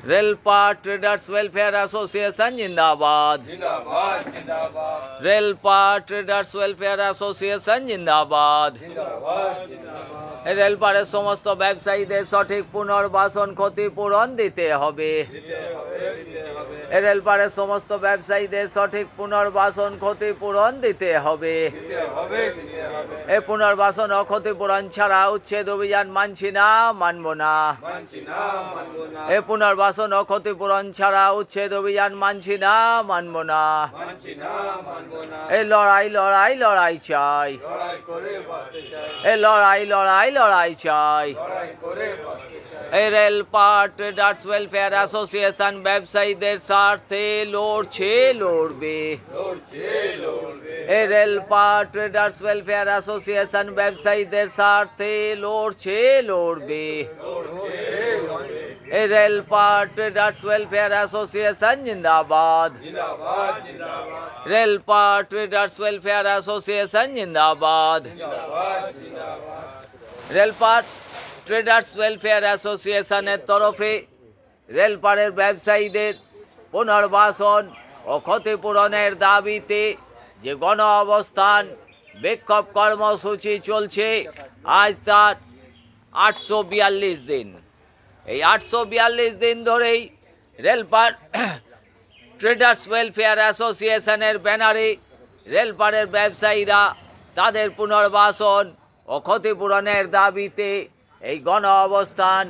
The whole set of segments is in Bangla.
रेलपार ट्रेडर्स वेलफेयर एसोसिएशन जिंदाबाद। जिंदाबाद जिंदाबाद रेलपार ट्रेडर्स वेलफेयर एसोसिएशन जिंदाबाद। जिंदाबाद जिंदाबाद রেলপারের সমস্ত ব্যবসায়ীদের সঠিক পুনর্বাসন ক্ষতিপূরণ দিতে হবে। রেলপারের সমস্ত ব্যবসায়ীদের সঠিক পুনর্বাসন ক্ষতিপূরণ দিতে হবে। এ পুনর্বাসন ও ক্ষতিপূরণ ছাড়া উচ্ছেদ অভিযান মানছি না, মানব না। এ পুনর্বাসন ও ক্ষতিপূরণ ছাড়া উচ্ছেদ অভিযান মানছি না, মানব না। এই লড়াই লড়াই লড়াই চাই, এই লড়াই লড়াই লড়াই চাই। এই রেলপার ট্রেডার্স ওয়েলফেয়ার অ্যাসোসিয়েশন ব্যবসায়ীদের স্বার্থে লড়ছে, লড়বে। এই রেলপার ট্রেডার্স ওয়েলফেয়ার অ্যাসোসিয়েশন ব্যবসায়ীদের স্বার্থে লড়ছে, লড়বে। এই রেলপার ট্রেডার্স ওয়েলফেয়ার অ্যাসোসিয়েশন জিন্দাবাদ। রেলপার ট্রেডার্স ওয়েলফেয়ার অ্যাসোসিয়েশন জিন্দাবাদ। রেলপার ট্রেডার্স ওয়েলফেয়ার অ্যাসোসিয়েশনের তরফে রেলপারের ব্যবসায়ীদের পুনর্বাসন ও ক্ষতিপূরণের দাবিতে যে গণ অবস্থান বিক্ষোভ কর্মসূচি চলছে, আজ তার 842 দিন। এই 842 দিন ধরেই রেলপার ট্রেডার্স ওয়েলফেয়ার অ্যাসোসিয়েশনের ব্যানারে রেলপারের ব্যবসায়ীরা তাদের পুনর্বাসন ও ক্ষতিপূরণের দাবিতে এই গণ অবস্থান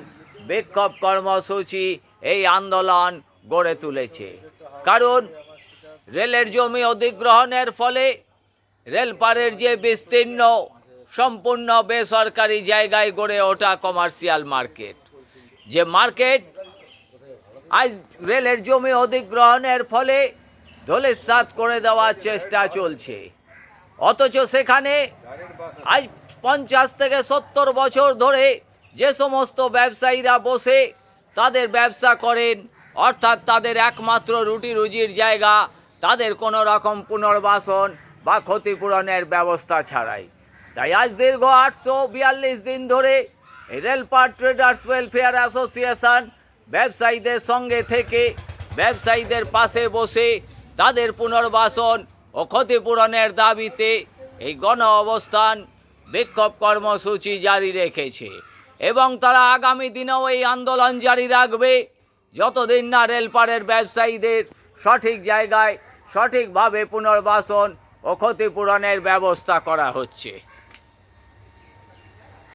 বিক্ষোভ কর্মসূচি, এই আন্দোলন গড়ে তুলেছে। কারণ রেলের জমি অধিগ্রহণের ফলে রেলপারের যে বিস্তীর্ণ সম্পূর্ণ বেসরকারি জায়গায় গড়ে ওঠা কমার্শিয়াল মার্কেট, যে মার্কেট আজ রেলের জমি অধিগ্রহণের ফলে ধূলিসাৎ করে দেওয়ার চেষ্টা চলছে। অথচ সেখানে আজ 50 থেকে 70 বছর ধরে যে সমস্ত ব্যবসায়ীরা বসে তাদের ব্যবসা করেন, অর্থাৎ তাদের একমাত্র রুটি রুজির জায়গা, তাদের কোনো রকম পুনর্বাসন বা ক্ষতিপূরণের ব্যবস্থা ছাড়াই। তাই আজ দীর্ঘ 842 দিন ধরে রেলপার ট্রেডার্স ওয়েলফেয়ার অ্যাসোসিয়েশন ব্যবসায়ীদের সঙ্গে থেকে ব্যবসায়ীদের পাশে বসে তাদের পুনর্বাসন ও ক্ষতিপূরণের দাবিতে এই গণ অবস্থান বিক্ষোভ কর্মসূচি জারি রেখেছে এবং তারা আগামী দিনেও এই আন্দোলন জারি রাখবে যতদিন না রেলপারের ব্যবসায়ীদের সঠিক জায়গায় সঠিকভাবে পুনর্বাসন ও ক্ষতিপূরণের ব্যবস্থা করা হচ্ছে।